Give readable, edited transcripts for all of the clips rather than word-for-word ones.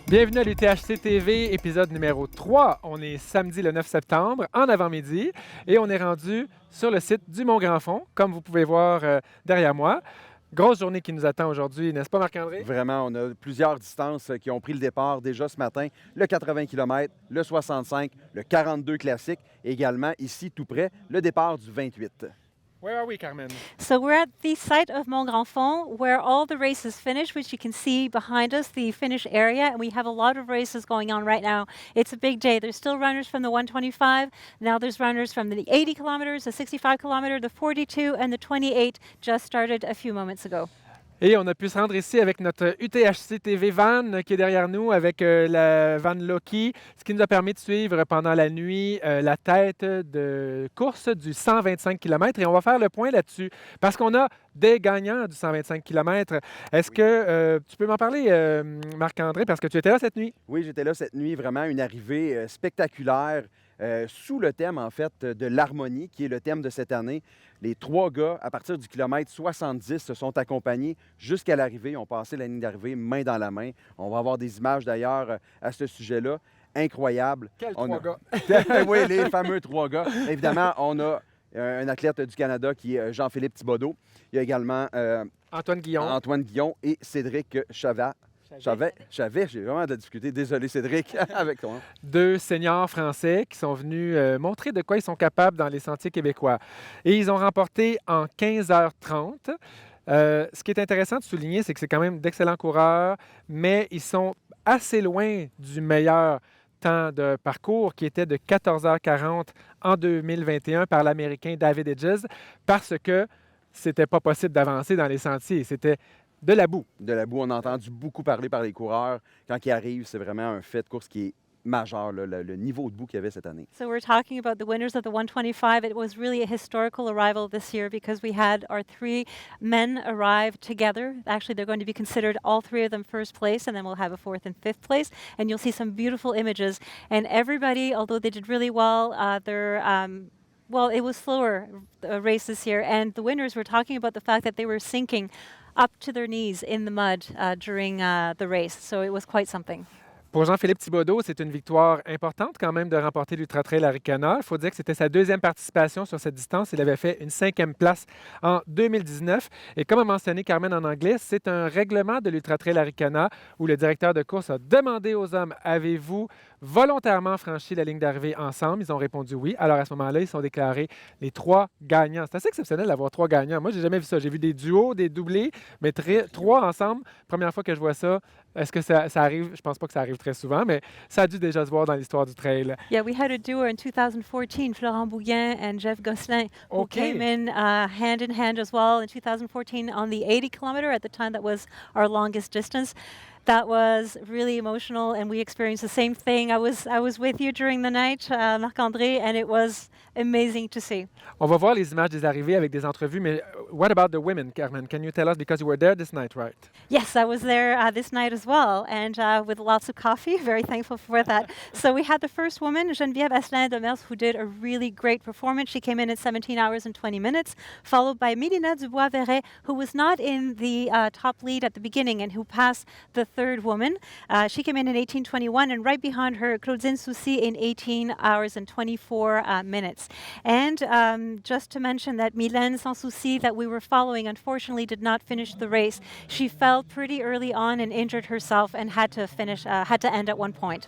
Bienvenue à l'UTHC TV, épisode numéro 3. On est samedi le 9 septembre, en avant-midi, et on est rendu sur le site du Mont-Grand-Fond, comme vous pouvez voir derrière moi. Grosse journée qui nous attend aujourd'hui, n'est-ce pas Marc-André? Vraiment, on a plusieurs distances qui ont pris le départ déjà ce matin. Le 80 km, le 65, le 42 classique, et également ici tout près, le départ du 28. Where are we, Carmen? So we're at the site of Mont Grand-Fond where all the races finish, which you can see behind us, the finish area, and we have a lot of races going on right now. It's a big day. There's still runners from the 125. Now there's runners from the 80 kilometers, the 65 kilometer, the 42, and the 28 just started a few moments ago. Et on a pu se rendre ici avec notre UTHC TV van qui est derrière nous, avec la van Loki, ce qui nous a permis de suivre pendant la nuit la tête de course du 125 km. Et on va faire le point là-dessus, parce qu'on a des gagnants du 125 km. Est-ce que tu peux m'en parler, Marc-André, parce que tu étais là cette nuit? Oui, j'étais là cette nuit, vraiment une arrivée spectaculaire sous le thème, en fait, de l'harmonie, qui est le thème de cette année. Les trois gars, à partir du kilomètre 70, se sont accompagnés jusqu'à l'arrivée. Ils ont passé la ligne d'arrivée main dans la main. On va avoir des images, d'ailleurs, à ce sujet-là. Incroyable. Quels trois gars? Oui, les fameux trois gars. Évidemment, on a un athlète du Canada qui est Jean-Philippe Thibodeau. Il y a également Antoine Guillon et Cédric Chavet. J'ai vraiment de la difficulté. Désolé, Cédric, avec toi. Deux seniors français qui sont venus montrer de quoi ils sont capables dans les sentiers québécois. Et ils ont remporté en 15h30. Ce qui est intéressant de souligner, c'est que c'est quand même d'excellents coureurs, mais ils sont assez loin du meilleur temps de parcours qui était de 14h40 en 2021 par l'Américain David Edges, parce que c'était pas possible d'avancer dans les sentiers. C'était de la boue. De la boue, on a entendu beaucoup parler par les coureurs. Quand ils arrivent, c'est vraiment un fait de course qui est majeur, là, le niveau de boue qu'il y avait cette année. So we're talking about the winners of the 125. It was really a historical arrival this year because we had our three men arrive together. Actually, they're going to be considered all three of them first place, and then we'll have a fourth and fifth place. And you'll see some beautiful images. And everybody, although they did really well, well, it was slower race this year. And the winners were talking about the fact that they were sinking up to their knees in the mud during the race. So it was quite something. Pour Jean-Philippe Thibodeau, c'est une victoire importante quand même de remporter l'Ultra Trail Arikana. Il faut dire que c'était sa deuxième participation sur cette distance. Il avait fait une 5e place en 2019. Et comme a mentionné Carmen en anglais, c'est un règlement de l'Ultra Trail Arikana où le directeur de course a demandé aux hommes, avez-vous volontairement franchi la ligne d'arrivée ensemble? Ils ont répondu oui. Alors à ce moment-là, ils sont déclarés les trois gagnants. C'est assez exceptionnel d'avoir trois gagnants. Moi, j'ai jamais vu ça. J'ai vu des duos, des doublés, mais trois ensemble. Première fois que je vois ça. Est-ce que ça arrive? Je pense pas que ça arrive très souvent, mais ça a dû déjà se voir dans l'histoire du trail. Yeah, we had a duo in 2014, Florent Bouguin and Jeff Gosselin, who came in hand in hand as well in 2014 on the 80 kilometer. At the time, that was our longest distance. That was really emotional, and we experienced the same thing. I was with you during the night, Marc-André, and it was amazing to see. On va voir les images des arrivées avec des entrevues, mais what about the women, Carmen? Can you tell us, because you were there this night, right? Yes, I was there this night as well, and with lots of coffee. Very thankful for that. So we had the first woman, Geneviève Asselin-Demers, who did a really great performance. She came in at 17 hours and 20 minutes, followed by Mélina Dubois-Verret, who was not in the top lead at the beginning and who passed the third woman. She came in 18:21, and right behind her, Claudine Soucy in 18 hours and 24 minutes. And just to mention that Mylène Sans Souci that we were following, unfortunately, did not finish the race. She fell pretty early on and injured herself and had to end at one point.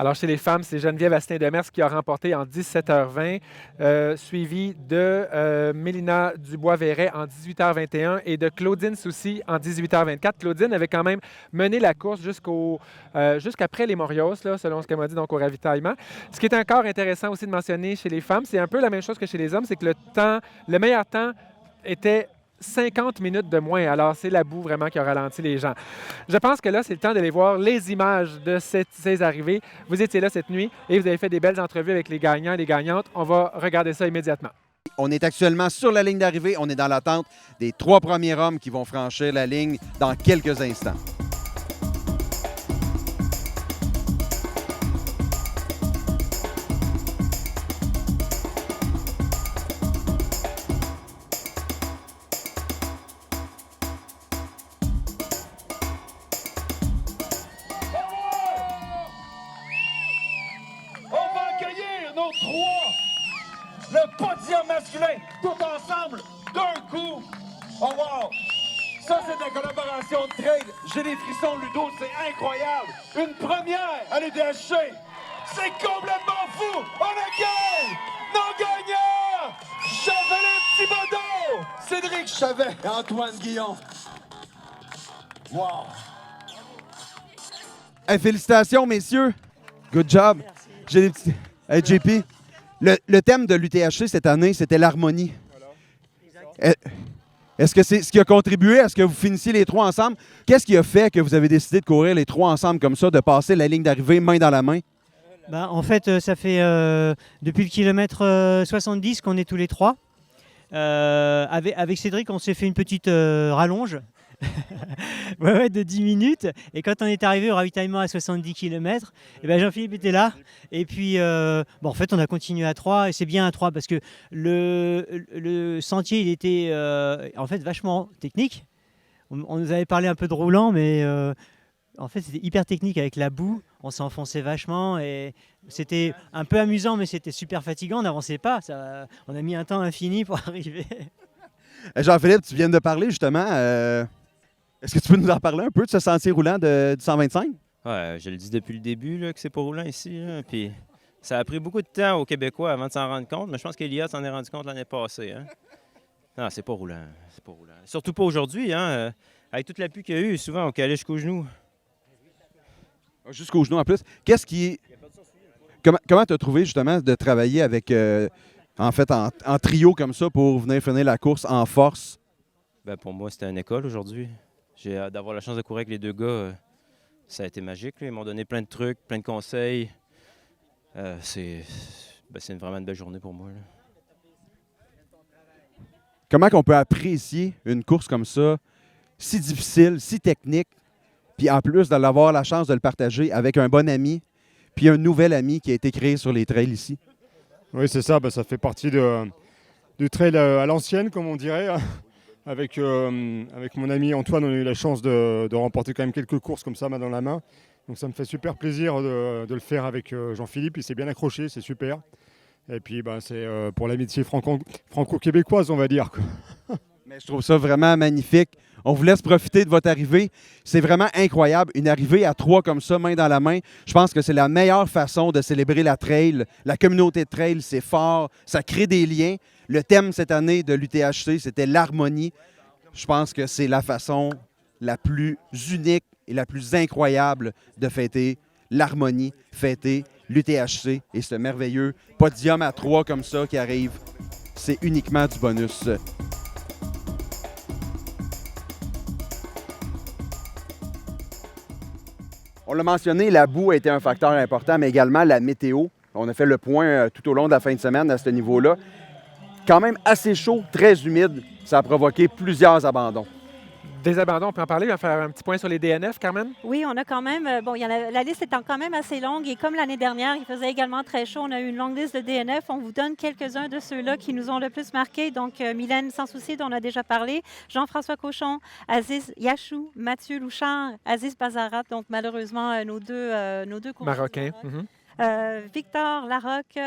Alors, chez les femmes, c'est Geneviève Asselin-Demers qui a remporté en 17h20, suivi de Mélina Dubois-Verret en 18h21 et de Claudine Soucy en 18h24. Claudine avait quand même mené la course jusqu'après les Morios, là, selon ce qu'elle m'a dit, donc au ravitaillement. Ce qui est encore intéressant aussi de mentionner chez les femmes, c'est un peu la même chose que chez les hommes, c'est que le meilleur temps était 50 minutes de moins. Alors, c'est la boue vraiment qui a ralenti les gens. Je pense que là, c'est le temps d'aller voir les images de ces arrivées. Vous étiez là cette nuit et vous avez fait des belles entrevues avec les gagnants et les gagnantes. On va regarder ça immédiatement. On est actuellement sur la ligne d'arrivée. On est dans l'attente des trois premiers hommes qui vont franchir la ligne dans quelques instants. masculin, tout ensemble, d'un coup. Oh wow! Ça, c'est de la collaboration de trail. J'ai des frissons, Ludo, c'est incroyable. Une première à l'EDHC. C'est complètement fou. On a gagné! Non gagnant! Chavelet Thibodeau! Cédric Chavet et Antoine Guillon. Wow! Hey, félicitations, messieurs. Good job. J'ai des petits... Hey, JP, le thème de l'UTHC cette année, c'était l'harmonie. Est-ce que c'est ce qui a contribué à ce que vous finissiez les trois ensemble? Qu'est-ce qui a fait que vous avez décidé de courir les trois ensemble comme ça, de passer la ligne d'arrivée main dans la main? En fait, ça fait depuis le kilomètre 70 qu'on est tous les trois. Avec Cédric, on s'est fait une petite rallonge de 10 minutes. Et quand on est arrivé au ravitaillement à 70 km, Jean-Philippe était là. Et puis, en fait, on a continué à 3. Et c'est bien à 3 parce que le sentier, il était en fait vachement technique. On nous avait parlé un peu de roulant, mais en fait, c'était hyper technique avec la boue. On s'est enfoncé vachement et c'était un peu amusant, mais c'était super fatigant. On n'avançait pas. On a mis un temps infini pour arriver. Jean-Philippe, tu viens de parler justement. Est-ce que tu peux nous en parler un peu de ce sentier roulant du 125? Ouais, je le dis depuis le début là, que c'est pas roulant ici. Là, puis ça a pris beaucoup de temps aux Québécois avant de s'en rendre compte, mais je pense qu'Eliott s'en est rendu compte l'année passée. Hein. Non, c'est pas roulant. C'est pas roulant. Surtout pas aujourd'hui. Hein, avec toute la pluie qu'il y a eu, souvent on calait jusqu'aux genoux. Jusqu'aux genoux en plus. Qu'est-ce qui... Comment tu as trouvé justement de travailler avec, en trio comme ça pour venir finir la course en force? Pour moi, c'était une école aujourd'hui. J'ai d'avoir la chance de courir avec les deux gars. Ça a été magique. Là. Ils m'ont donné plein de trucs, plein de conseils. C'est vraiment une belle journée pour moi. Là. Comment on peut apprécier une course comme ça, si difficile, si technique, puis en plus d'avoir la chance de le partager avec un bon ami, puis un nouvel ami qui a été créé sur les trails ici? Oui, c'est ça. Ça fait partie du trail à l'ancienne, comme on dirait. Avec mon ami Antoine, on a eu la chance de remporter quand même quelques courses comme ça, main dans la main. Donc ça me fait super plaisir de le faire avec Jean-Philippe. Il s'est bien accroché, c'est super. Et puis c'est pour l'amitié franco-québécoise, on va dire. Mais je trouve ça vraiment magnifique. On vous laisse profiter de votre arrivée. C'est vraiment incroyable. Une arrivée à trois comme ça, main dans la main. Je pense que c'est la meilleure façon de célébrer la trail. La communauté de trail, c'est fort. Ça crée des liens. Le thème cette année de l'UTHC, c'était l'harmonie. Je pense que c'est la façon la plus unique et la plus incroyable de fêter l'harmonie, fêter l'UTHC et ce merveilleux podium à trois comme ça qui arrive. C'est uniquement du bonus. On l'a mentionné, la boue a été un facteur important, mais également la météo. On a fait le point tout au long de la fin de semaine à ce niveau-là. Quand même assez chaud, très humide. Ça a provoqué plusieurs abandons. Des abandons, on peut en parler, on va faire un petit point sur les DNF, Carmen? Oui, on a quand même, la liste étant quand même assez longue et comme l'année dernière, il faisait également très chaud, on a eu une longue liste de DNF. On vous donne quelques-uns de ceux-là qui nous ont le plus marqué. Donc, Mylène Sans Souci, dont on a déjà parlé, Jean-François Cochon, Aziz Yachou, Mathieu Louchard, Aziz Bazarat. Donc, malheureusement, nos deux coureurs Marocains. Victor Larocque,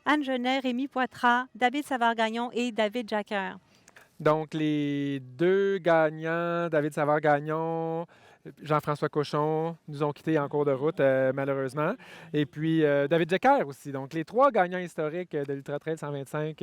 Anne Genet, Rémi Poitras, David Savard-Gagnon et David Jacquer. Donc, les deux gagnants, David Savard-Gagnon, Jean-François Cochon, nous ont quittés en cours de route, malheureusement. Et puis, David Jacquer aussi. Donc, les trois gagnants historiques de l'Ultra Trail 125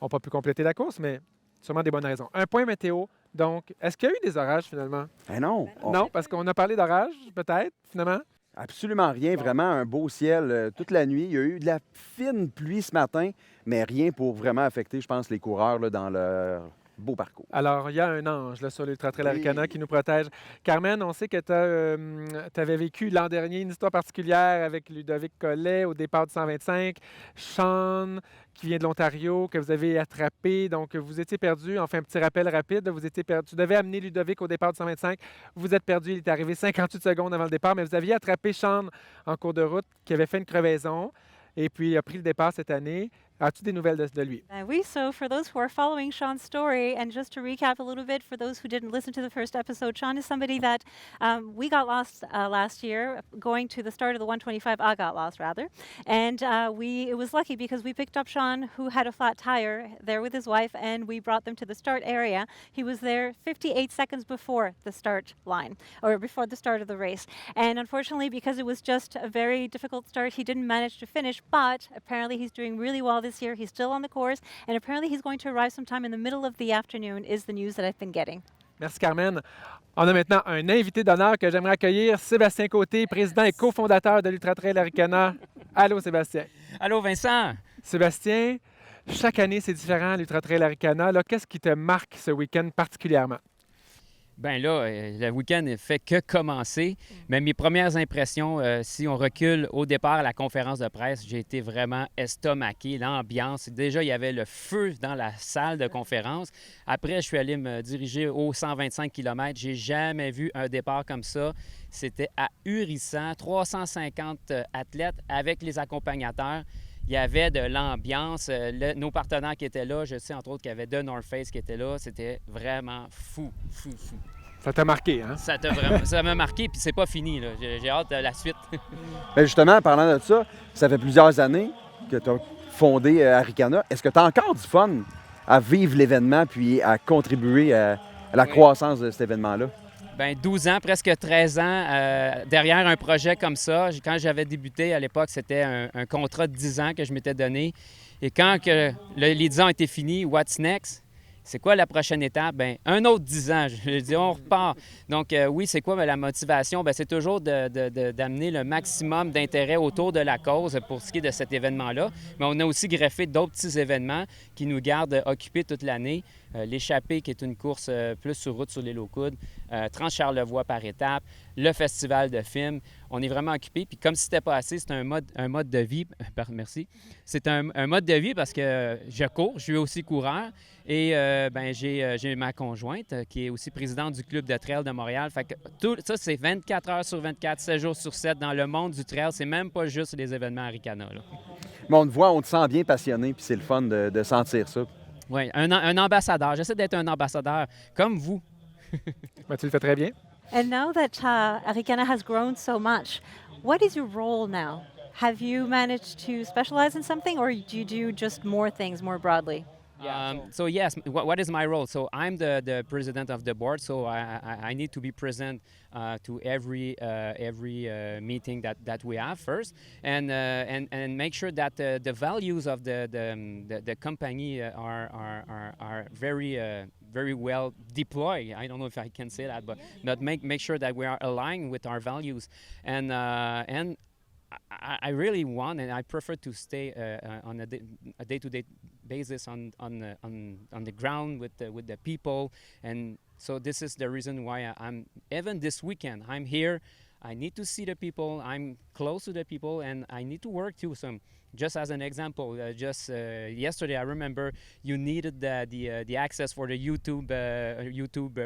n'ont pas pu compléter la course, mais sûrement des bonnes raisons. Un point météo. Donc, est-ce qu'il y a eu des orages, finalement? Non. Non, parce qu'on a parlé d'orages, peut-être, finalement? Absolument rien. Vraiment un beau ciel toute la nuit. Il y a eu de la fine pluie ce matin, mais rien pour vraiment affecter, je pense, les coureurs là, dans leur beau parcours. Alors, il y a un ange là, sur l'Ultra Trail Arikana qui nous protège. Carmen, on sait que tu avais vécu l'an dernier une histoire particulière avec Ludovic Collet au départ du 125. Sean, qui vient de l'Ontario, que vous avez attrapé. Donc, vous étiez perdu. On fait un petit rappel rapide. Vous étiez perdu. Tu devais amener Ludovic au départ du 125. Vous êtes perdu. Il est arrivé 58 secondes avant le départ, mais vous aviez attrapé Sean en cours de route qui avait fait une crevaison. Et puis, il a pris le départ cette année. As-tu des nouvelles de lui? So for those who are following Sean's story, and just to recap a little bit for those who didn't listen to the first episode, Sean is somebody that we got lost last year going to the start of the 125. I got lost rather, and it was lucky because we picked up Sean, who had a flat tire, there with his wife, and we brought them to the start area. He was there 58 seconds before the start line, or before the start of the race. And unfortunately, because it was just a very difficult start, he didn't manage to finish, but apparently he's doing really well this year. He's still on the course, and apparently he's going to arrive sometime in the middle of the afternoon, is the news that I've been getting. Merci, Carmen. On a maintenant un invité d'honneur que j'aimerais accueillir, Sébastien Côté, président et cofondateur de l'Ultra Trail Arikana. Allô, Sébastien. Allô, Vincent. Sébastien, chaque année, c'est différent, l'Ultra Trail Arikana. Là, qu'est-ce qui te marque ce week-end particulièrement? Bien là, le week-end ne fait que commencer, mais mes premières impressions, si on recule au départ à la conférence de presse, j'ai été vraiment estomaqué, l'ambiance. Déjà, il y avait le feu dans la salle de conférence. Après, je suis allé me diriger aux 125 km. J'ai jamais vu un départ comme ça. C'était ahurissant. 350 athlètes avec les accompagnateurs. Il y avait de l'ambiance. Nos partenaires qui étaient là, je sais entre autres qu'il y avait The North Face qui était là. C'était vraiment fou. Ça t'a marqué, hein? Ça m'a marqué, puis c'est pas fini, là. J'ai hâte de la suite. Bien justement, parlant de ça fait plusieurs années que tu as fondé Arikana. Est-ce que tu as encore du fun à vivre l'événement puis à contribuer à la croissance de cet événement-là? Bien, 12 ans, presque 13 ans, derrière un projet comme ça. Quand j'avais débuté à l'époque, c'était un contrat de 10 ans que je m'étais donné. Et quand les 10 ans ont été finis, what's next? C'est quoi la prochaine étape? Bien, un autre 10 ans. Je dis, on repart. Donc, oui, c'est quoi la motivation? Bien, c'est toujours d'amener le maximum d'intérêt autour de la cause pour ce qui est de cet événement-là. Mais on a aussi greffé d'autres petits événements qui nous gardent occupés toute l'année. L'échappée, qui est une course plus sur route sur l'île aux Coudes, Trans-Charlevoix par étape, le festival de films. On est vraiment occupés. Puis comme si c'était pas assez, c'est un mode de vie. Merci. C'est un mode de vie parce que je cours, je suis aussi coureur. Et j'ai ma conjointe qui est aussi présidente du Club de trail de Montréal. Fait que tout ça, c'est 24 heures sur 24, 7 jours sur 7 dans le monde du trail. C'est même pas juste les événements Arikana, là. Mais on te voit, on te sent bien passionné, puis c'est le fun de sentir ça. Oui, un ambassadeur. J'essaie d'être un ambassadeur comme vous. Ben, tu le fais très bien. And now that Arikana has grown so much, what is your role now? Have you managed to specialize in something, or do you do just more things more broadly? So yes, what is my role? So I'm the president of the board. So I need to be present to every meeting that we have first, and make sure that the values of the company are very well deployed. I don't know if I can say that, but make sure that we are aligned with our values, and I really want, and I prefer to stay on a day-to-day basis on the ground with the people, and so this is the reason why I'm even this weekend I'm here. I need to see the people. I'm close to the people, and I need to work too. So, just as an example, yesterday I remember you needed the access for the YouTube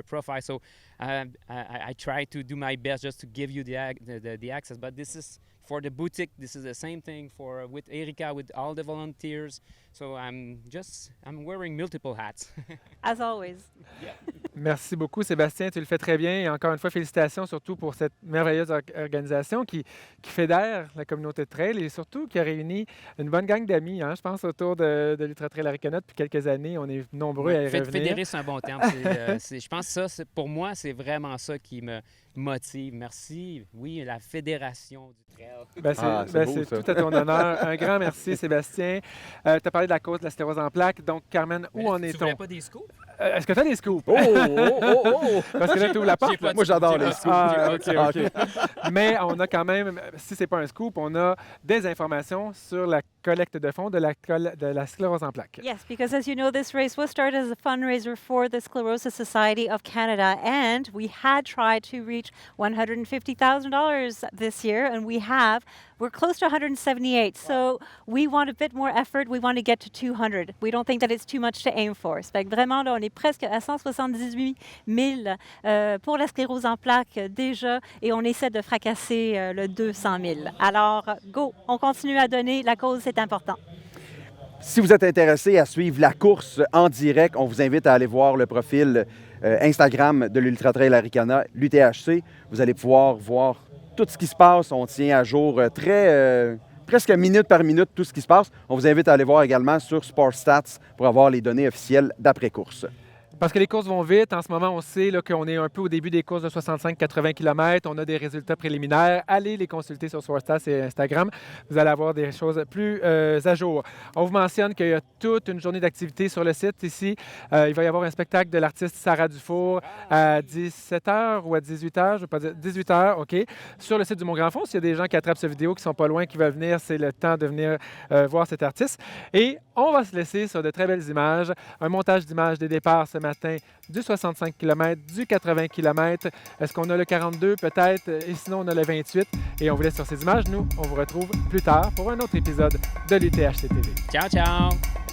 profile. So I try to do my best just to give you the access. But this is for the boutique. This is the same thing with Erika, with all the volunteers. So I'm wearing multiple hats. As always. Merci beaucoup, Sébastien. Tu le fais très bien. Et encore une fois, félicitations surtout pour cette merveilleuse organisation qui fédère la communauté de trail et surtout qui a réuni une bonne gang d'amis, hein, je pense, autour de l'Ultra Trail Arikana depuis quelques années. On est nombreux à y revenir. Fédérer, c'est un bon terme. Je pense que ça, pour moi, c'est vraiment ça qui me motive. Merci. Oui, la fédération du trail. C'est tout à ton honneur. Un grand merci, Sébastien. Tu as parlé de la cause de la sclérose en plaques. Donc, Carmen, où en est-on? Tu ne pas des scoops? Est-ce que tu as des scoops? Oh! Parce que là, tu ouvres la porte. Moi, j'adore les scoops. OK. Mais on a quand même, si ce n'est pas un scoop, on a des informations sur la collecte de fonds de la sclérose en plaques. Yes, because as you know, this race was started as a fundraiser for the Sclerosis Society of Canada, and we had tried to reach $150,000 this year, and we're close to 178. So we want a bit more effort. We want to get to 200. We don't think that it's too much to aim for. Fait que vraiment, là, on est presque à 178 000 pour la sclérose en plaques déjà, et on essaie de fracasser le 200 000. Alors, go, on continue à donner. La cause, c'est important. Si vous êtes intéressé à suivre la course en direct, on vous invite à aller voir le profil Instagram de l'Ultra Trail Arikana, l'UTHC. Vous allez pouvoir voir tout ce qui se passe. On tient à jour presque minute par minute tout ce qui se passe. On vous invite à aller voir également sur SportStats pour avoir les données officielles d'après-course. Parce que les courses vont vite. En ce moment, on sait qu'on est un peu au début des courses de 65-80 km. On a des résultats préliminaires. Allez les consulter sur SportStats et Instagram. Vous allez avoir des choses plus à jour. On vous mentionne qu'il y a toute une journée d'activité sur le site ici. Il va y avoir un spectacle de l'artiste Sarah Dufour à 17h ou à 18h. Je ne veux pas dire 18h, OK. Sur le site du Mont-Grand-Fond, s'il y a des gens qui attrapent cette vidéo, qui ne sont pas loin, qui veulent venir, c'est le temps de venir voir cet artiste. Et on va se laisser sur de très belles images. Un montage d'images des départs ce matin du 65 km, du 80 km. Est-ce qu'on a le 42 peut-être? Et sinon, on a le 28. Et on vous laisse sur ces images. Nous, on vous retrouve plus tard pour un autre épisode de l'UTHC TV. Ciao, ciao!